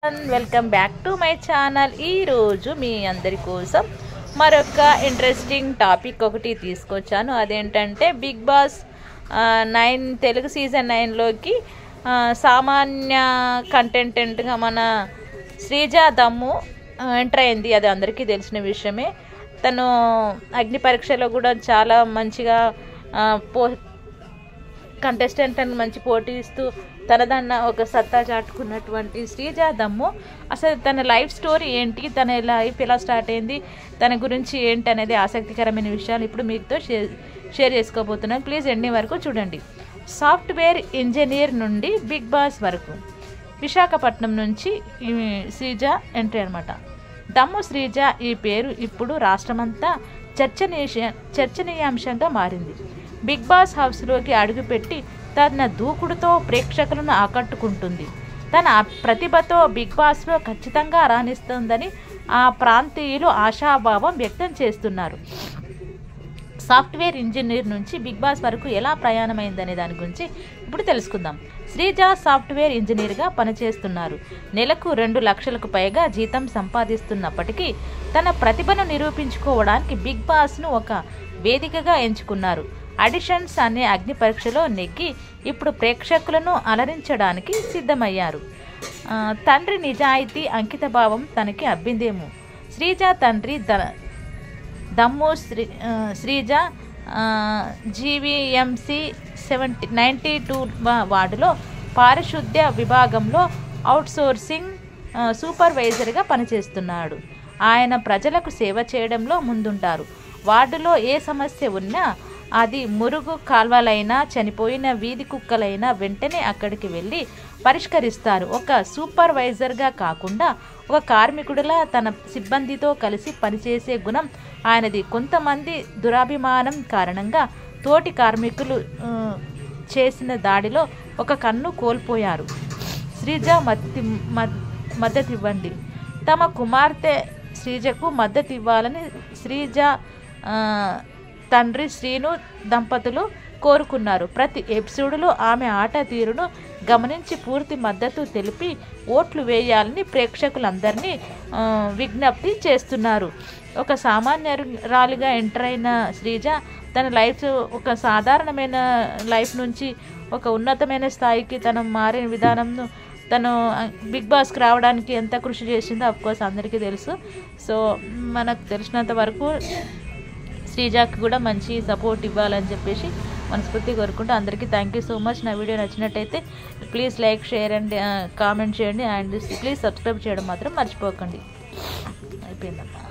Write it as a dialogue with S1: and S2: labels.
S1: Welcome back to my channel. ఈరోజు మీ అందరి కోసం మరొక ఇంట్రెస్టింగ్ టాపిక్ ఒకటి తీసుకొచ్చాను. అదేంటంటే బిగ్ బాస్ 9 తెలుగు సీజన్ 9లోకి సామాన్య కంటెంటెంట్గా మన శ్రీజ దమ్ము ఎంటర్ అయింది. అది అందరికీ తెలిసిన విషయమే. తను అగ్ని పరీక్షలో కూడా చాలా మంచిగా కంటెస్టెంట్ అని మంచి పోటీ ఇస్తూ తనదన్న ఒక సత్తా చాటుకున్నటువంటి శ్రీజ దమ్ము అసలు తన లైఫ్ స్టోరీ ఏంటి, తన లైఫ్ ఎలా స్టార్ట్ అయింది, తన గురించి ఏంటి అనేది ఆసక్తికరమైన విషయాలు ఇప్పుడు మీతో షేర్ చేసుకోబోతున్నాను. ప్లీజ్ ఎండింగ్ వరకు చూడండి. సాఫ్ట్వేర్ ఇంజనీర్ నుండి బిగ్ బాస్ వరకు విశాఖపట్నం నుంచి శ్రీజ ఎంట్రీ అనమాట. దమ్ము శ్రీజ ఈ పేరు ఇప్పుడు రాష్ట్రమంతా చర్చనీయాంశంగా మారింది. బిగ్ బాస్ హౌస్లోకి అడుగుపెట్టి తన దూకుడుతో ప్రేక్షకులను ఆకట్టుకుంటుంది. తన ప్రతిభతో బిగ్ బాస్లో ఖచ్చితంగా రాణిస్తుందని ఆ ప్రాంతీయులు ఆశాభావం వ్యక్తం చేస్తున్నారు. సాఫ్ట్వేర్ ఇంజనీర్ నుంచి బిగ్ బాస్ వరకు ఎలా ప్రయాణమైందనే దాని గురించి ఇప్పుడు తెలుసుకుందాం. శ్రీజ సాఫ్ట్వేర్ ఇంజనీర్గా పనిచేస్తున్నారు. నెలకు 2 లక్షలకు పైగా జీతం సంపాదిస్తున్నప్పటికీ తన ప్రతిభను నిరూపించుకోవడానికి బిగ్ బాస్ను ఒక వేదికగా ఎంచుకున్నారు. ఆడిషన్స్ అనే అగ్ని పరీక్షలో నెగ్గి ఇప్పుడు ప్రేక్షకులను అలరించడానికి సిద్ధమయ్యారు. తండ్రి నిజాయితీ అంకితభావం తనకి అబ్బిందేమో. శ్రీజ తండ్రి దమ్ము శ్రీజ జీవీఎంసీ 92 వార్డులో పారిశుద్ధ్య విభాగంలో అవుట్సోర్సింగ్ సూపర్వైజర్గా పనిచేస్తున్నాడు. ఆయన ప్రజలకు సేవ చేయడంలో ముందుంటారు. వార్డులో ఏ సమస్య ఉన్నా, అది మురుగు కాల్వలైనా, చనిపోయిన వీధి కుక్కలైనా వెంటనే అక్కడికి వెళ్ళి పరిష్కరిస్తారు. ఒక సూపర్వైజర్గా కాకుండా ఒక కార్మికుడిలా తన సిబ్బందితో కలిసి పనిచేసే గుణం ఆయనది. కొంతమంది దురాభిమానం కారణంగా తోటి కార్మికులు చేసిన దాడిలో ఒక కన్ను కోల్పోయారు. శ్రీజ మద్దతివ్వండి. తమ కుమార్తె శ్రీజకు మద్దతు ఇవ్వాలని శ్రీజ తండ్రి శ్రీను దంపతులు కోరుకున్నారు. ప్రతి ఎపిసోడ్లో ఆమె ఆట తీరును గమనించి పూర్తి మద్దతు తెలిపి ఓట్లు వేయాలని ప్రేక్షకులందరినీ విజ్ఞప్తి చేస్తున్నారు. ఒక సామాన్యురాలిగా ఎంటర్ అయిన శ్రీజ తన లైఫ్ ఒక సాధారణమైన లైఫ్ నుంచి ఒక ఉన్నతమైన స్థాయికి తను మారిన విధానంను తను బిగ్ బాస్కి రావడానికి ఎంత కృషి చేసిందో అఫ్కోర్స్ అందరికీ తెలుసు. సో మనకు తెలిసినంత వరకు శ్రీజాకి కూడా మంచి సపోర్ట్ ఇవ్వాలని చెప్పేసి మనస్ఫూర్తి కోరుకుంటూ అందరికీ థ్యాంక్ యూ సో మచ్. నా వీడియో నచ్చినట్టయితే please like, share and comment చేయండి. అండ్ ప్లీజ్ సబ్స్క్రైబ్ చేయడం మాత్రం మర్చిపోకండి. అయిపోయిందమ్మా.